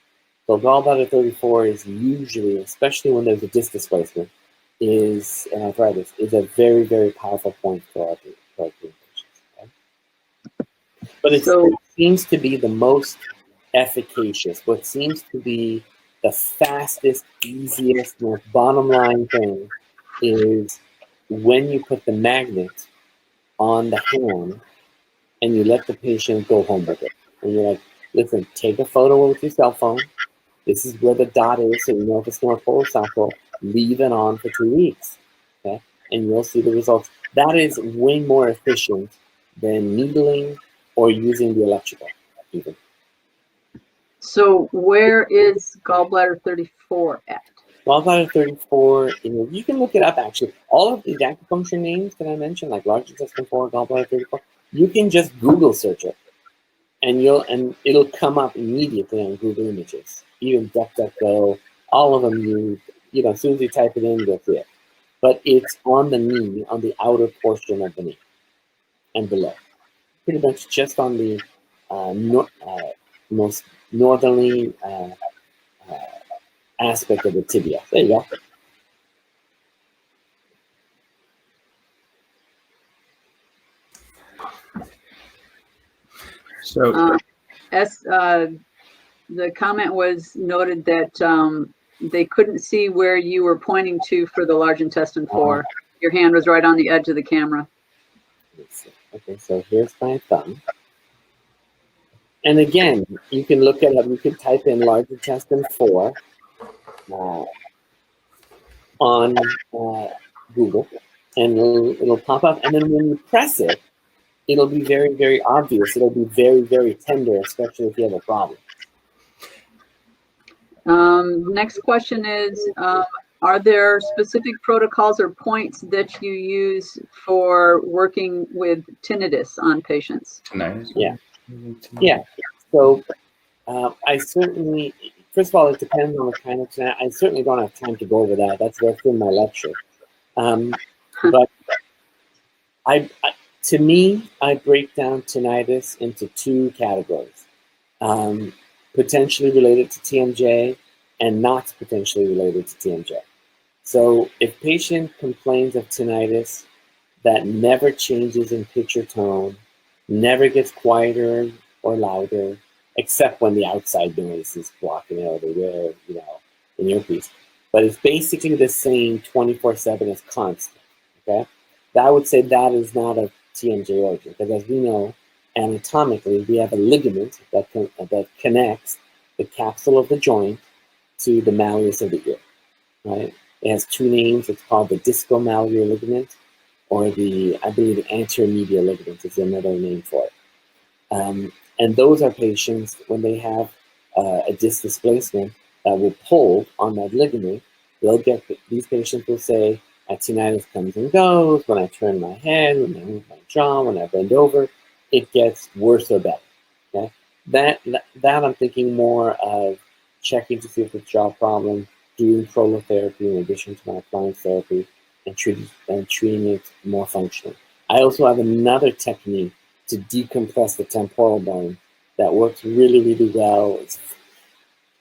So gallbladder 34 is usually, especially when there's a disc displacement, is an arthritis, is a very, very powerful point for our patients. Okay? But it seems to be the most efficacious. What seems to be the fastest, easiest, most bottom line thing is when you put the magnet on the hand and you let the patient go home with it. And you're like, listen, take a photo with your cell phone. This is where the dot is, so you know if it's North Pole or South Pole. Leave it on for 2 weeks, okay? And you'll see the results. That is way more efficient than needling or using the electrical, even. So where is gallbladder 34 at? Gallbladder 34, you can look it up actually. All of these acupuncture names that I mentioned, like large intestine 4, gallbladder 34, you can just Google search it, and it'll come up immediately on Google Images. Even DuckDuckGo, all of them. As soon as you type it in, you'll see it. But it's on the knee, on the outer portion of the knee, and below. Pretty much just on the most northerly aspect of the tibia. There you go. So, the comment was noted that they couldn't see where you were pointing to for the large intestine 4. Your hand was right on the edge of the camera. Okay, so here's my thumb. And again, you can look it up. You can type in large intestine 4 on Google, and it'll pop up. And then when you press it, it'll be very, very obvious. It'll be very, very tender, especially if you have a problem. Next question is, are there specific protocols or points that you use for working with tinnitus on patients? Tinnitus? Yeah. So I certainly, first of all, it depends on the kind of tinnitus. I certainly don't have time to go over that. That's in my lecture. But to me, I break down tinnitus into 2 categories. Potentially related to TMJ and not potentially related to TMJ. So if patient complains of tinnitus that never changes in pitch or tone, never gets quieter or louder, except when the outside noise is blocking it or they wear, an earpiece. But it's basically the same 24/7 as constant, okay? I would say that is not a TMJ origin, because as we know, anatomically, we have a ligament that connects the capsule of the joint to the malleus of the ear, right? It has 2 names. It's called the discomallear ligament, or I believe the anterior medial ligament is another name for it. And those are patients, when they have a disc displacement, that will pull on that ligament. These patients will say, my tinnitus comes and goes when I turn my head, when I move my jaw, when I bend over, it gets worse or better. Okay, that I'm thinking more of checking to see if it's a jaw problem, doing prolotherapy in addition to my appliance therapy, and treating it more functionally. I also have another technique to decompress the temporal bone that works really, really well. It's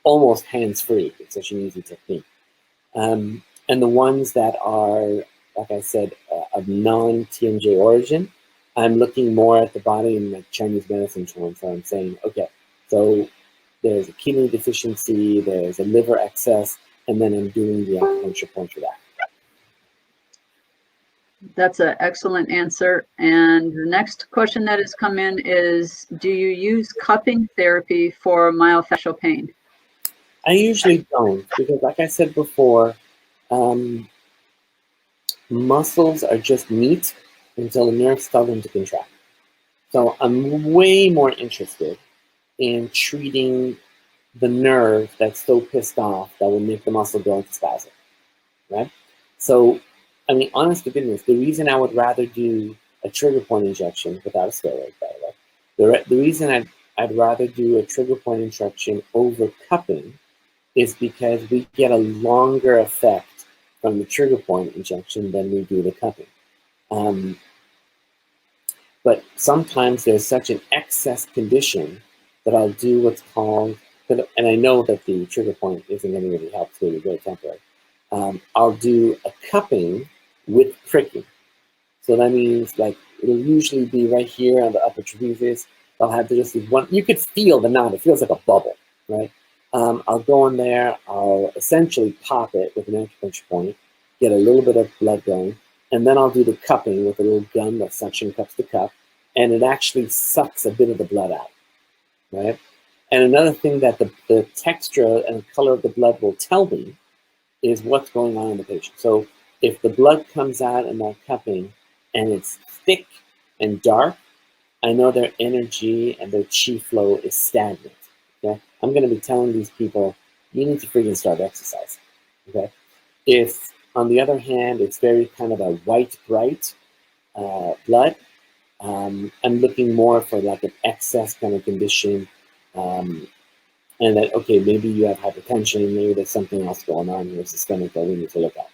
almost hands-free. It's such an easy technique. And the ones that are, like I said, of non-TMJ origin, I'm looking more at the body in like Chinese medicine terms. So I'm saying, okay, so there's a kidney deficiency, there's a liver excess, and then I'm doing the acupuncture point for that. That's an excellent answer. And the next question that has come in is, do you use cupping therapy for myofascial pain? I usually don't, because like I said before, muscles are just meat until the nerves tell them to contract. So I'm way more interested in treating the nerve that's so pissed off that will make the muscle go into spasm, right? So, I mean, honest to goodness, the reason I would rather do a trigger point injection without a steroid, by the way, the reason I'd rather do a trigger point injection over cupping is because we get a longer effect from the trigger point injection than we do the cupping. But sometimes there's such an excess condition that I'll do what's called, and I know that the trigger point isn't going to really help, it's really very temporary. I'll do a cupping with pricking. So that means like it'll usually be right here on the upper trapezius. I'll have just one, you could feel the knot, it feels like a bubble, right? I'll go in there, I'll essentially pop it with an acupuncture point, get a little bit of blood going, and then I'll do the cupping with a little gun that suction cups the cup, and it actually sucks a bit of the blood out, right? And another thing that the texture and color of the blood will tell me is what's going on in the patient. So if the blood comes out in that cupping and it's thick and dark, I know their energy and their chi flow is stagnant. Okay, I'm going to be telling these people, you need to freaking start exercising. Okay, if on the other hand it's very kind of a white, bright blood, I'm looking more for like an excess kind of condition, and that okay, maybe you have hypertension, maybe there's something else going on here systemic that we need to look at.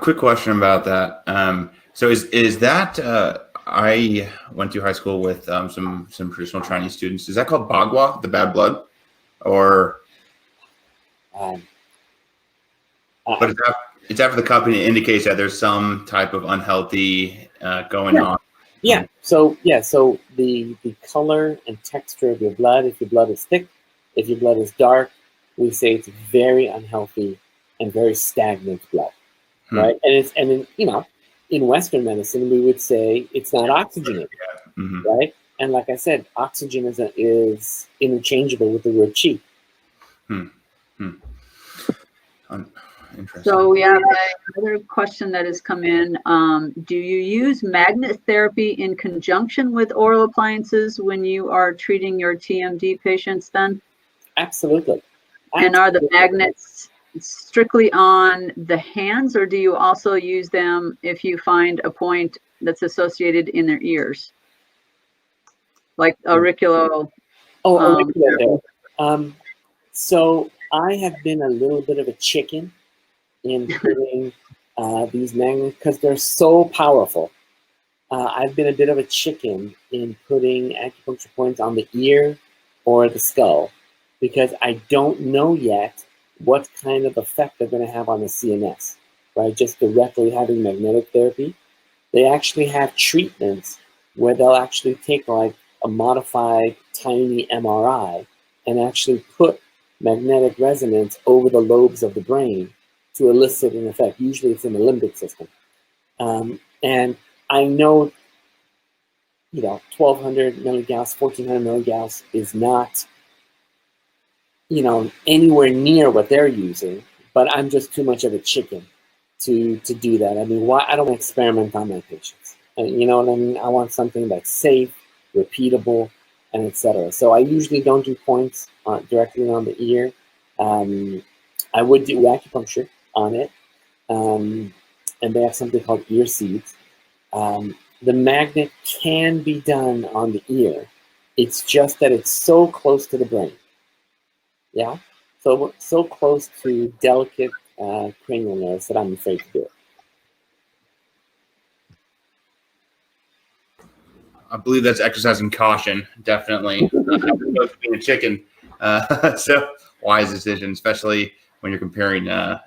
Quick question about that. So is that I went to high school with some traditional Chinese students. Is that called bagua, the bad blood, or? But it's after the cupping. It indicates that there's some type of unhealthy going on. Yeah. So the color and texture of your blood. If your blood is thick, if your blood is dark, we say it's very unhealthy and very stagnant blood, right? And in Western medicine, we would say it's not oxygenated, right? And like I said, oxygen is interchangeable with the word chi. Interesting. So we have another question that has come in. Do you use magnet therapy in conjunction with oral appliances when you are treating your TMD patients then? Absolutely. And are the magnets strictly on the hands, or do you also use them if you find a point that's associated in their ears? Like auricular. Auricular. So I have been a little bit of a chicken in putting these magnets because they're so powerful. I've been a bit of a chicken in putting acupuncture points on the ear or the skull because I don't know yet what kind of effect they're going to have on the CNS, right? Just directly having magnetic therapy. They actually have treatments where they'll actually take like a modified tiny MRI and actually put magnetic resonance over the lobes of the brain to elicit an effect. Usually it's in the limbic system. And I know, 1,200 milligauss, 1,400 milligauss is not, anywhere near what they're using, but I'm just too much of a chicken to do that. I mean, I don't experiment on my patients. You know what I mean? I want something that's safe, repeatable, and etc. So I usually don't do points directly on the ear. I would do acupuncture on it, and they have something called ear seeds. The magnet can be done on the ear. It's just that it's so close to the brain. Yeah, so close to delicate cranial nerves that I'm afraid to do it. I believe that's exercising caution, definitely. Being a chicken, so wise decision, especially when you're comparing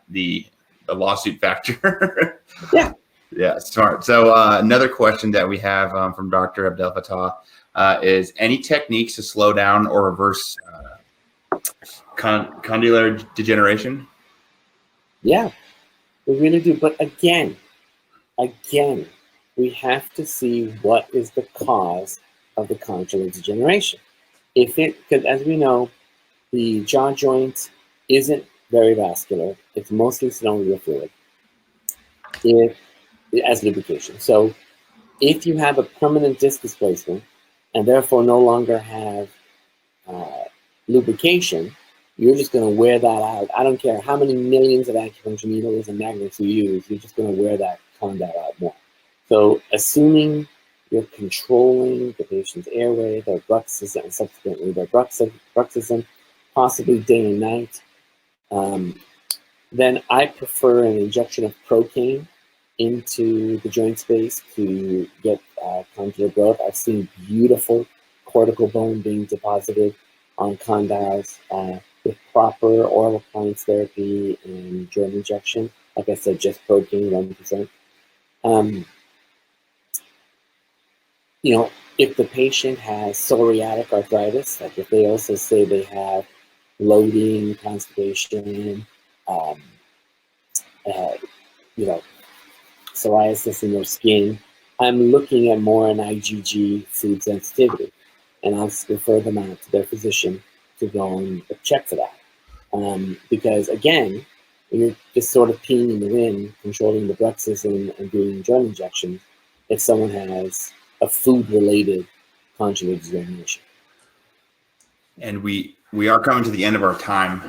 the lawsuit factor. Yeah. Yeah, smart. So another question that we have from Dr. Abdel Fattah is any techniques to slow down or reverse condylar degeneration? Yeah, we really do. But again, we have to see what is the cause of the condylar degeneration. Because as we know, the jaw joint isn't very vascular. It's mostly synovial fluid as lubrication. So if you have a permanent disc displacement and therefore no longer have lubrication, you're just going to wear that out. I don't care how many millions of acupuncture needles and magnets you use, you're just going to wear that condyle out more. So assuming you're controlling the patient's airway, their bruxism, and subsequently their bruxism, possibly day and night, then I prefer an injection of procaine into the joint space to get condylar growth. I've seen beautiful cortical bone being deposited on condyles with proper oral appliance therapy and joint injection. Like I said, just procaine, 1%. You know, if the patient has psoriatic arthritis, like if they also say they have bloating, constipation, you know, psoriasis in their skin, I'm looking at more an IgG food sensitivity, and I'll refer them out to their physician to go and check for that. Because again, you're just sort of peeing in the wind, controlling the bruxism and doing joint injections if someone has a food-related condylar degeneration. And we are coming to the end of our time,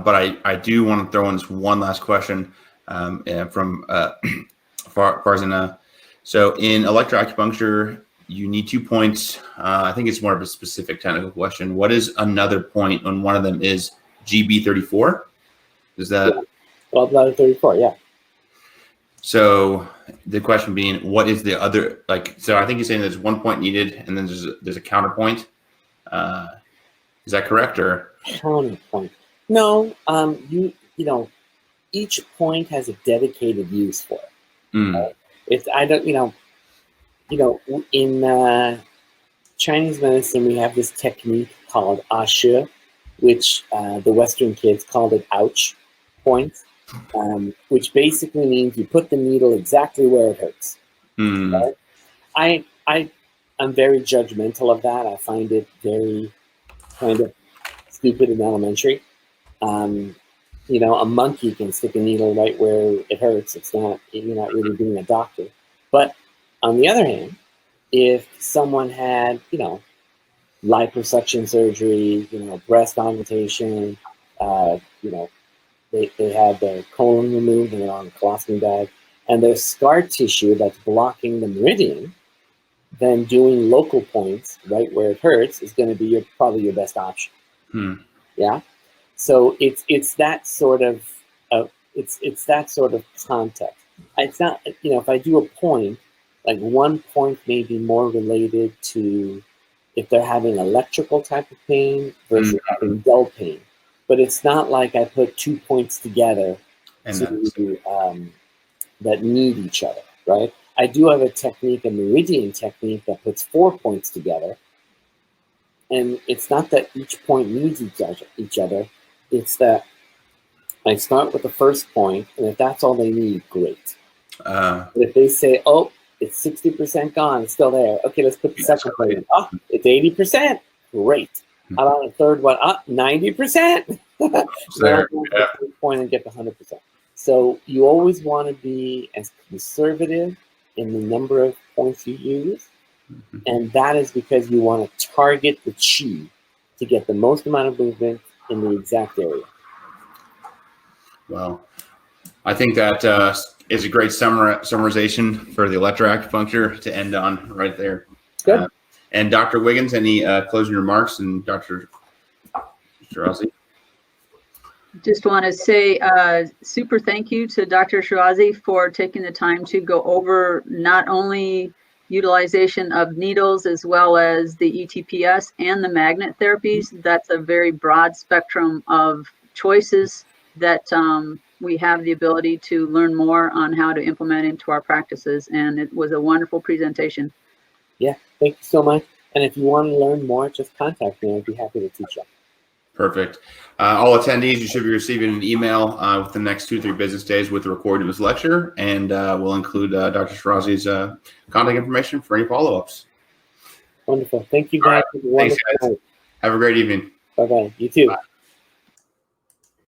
but I do want to throw in this one last question from Farzana. So in electroacupuncture, you need 2 points. I think it's more of a specific technical question. What is another point when one of them is GB34? Is that? Well, bladder 34, yeah. So the question being, what is the other, like, so I think you're saying there's 1 point needed and then there's a counterpoint. Is that correct, or? Counterpoint. No, you know, each point has a dedicated use for it. Right? It's, I don't, you know, in Chinese medicine, we have this technique called ashe, which the Western kids called it ouch points, which basically means you put the needle exactly where it hurts. Right? I'm very judgmental of that. I find it very kind of stupid and elementary. You know, a monkey can stick a needle right where it hurts. It's not, you're not really being a doctor. But on the other hand, if someone had, you know, liposuction surgery, you know, breast augmentation, you know, they had their colon removed and they're on a colostomy bag, and there's scar tissue that's blocking the meridian, then doing local points right where it hurts is going to be probably your best option. Yeah. So it's that sort of it's that sort of context. It's not, you know, if I do a point, like 1 point may be more related to if they're having electrical type of pain versus having dull pain. But it's not like I put 2 points together that need each other, right? I do have a technique, a meridian technique, that puts 4 points together. And it's not that each point needs each other. It's that I start with the first point, and if that's all they need, great. But if they say, oh, it's 60% gone, it's still there. Okay, let's put the second point in. Oh, it's 80%. Great. How about the third one? 90%. So point and get the 100%. So you always want to be as conservative in the number of points you use And that is because you want to target the chi to get the most amount of movement in the exact area. Well, I think that is a great summarization for the electroacupuncture to end on right there. Good. And Dr. Wiggins, any closing remarks? And Dr. Shirazi? Just want to say super thank you to Dr. Shirazi for taking the time to go over not only utilization of needles as well as the ETPS and the magnet therapies. That's a very broad spectrum of choices that we have the ability to learn more on how to implement into our practices. And it was a wonderful presentation. Yeah, thank you so much. And if you want to learn more, just contact me. I'd be happy to teach you. Perfect. All attendees, you should be receiving an email within the next 2 or 3 business days with the recording of this lecture, and we'll include Dr. Shirazi's contact information for any follow-ups. Wonderful. Thank you, guys. All right. Thanks, guys. Have a great evening. Bye-bye. You too. Bye.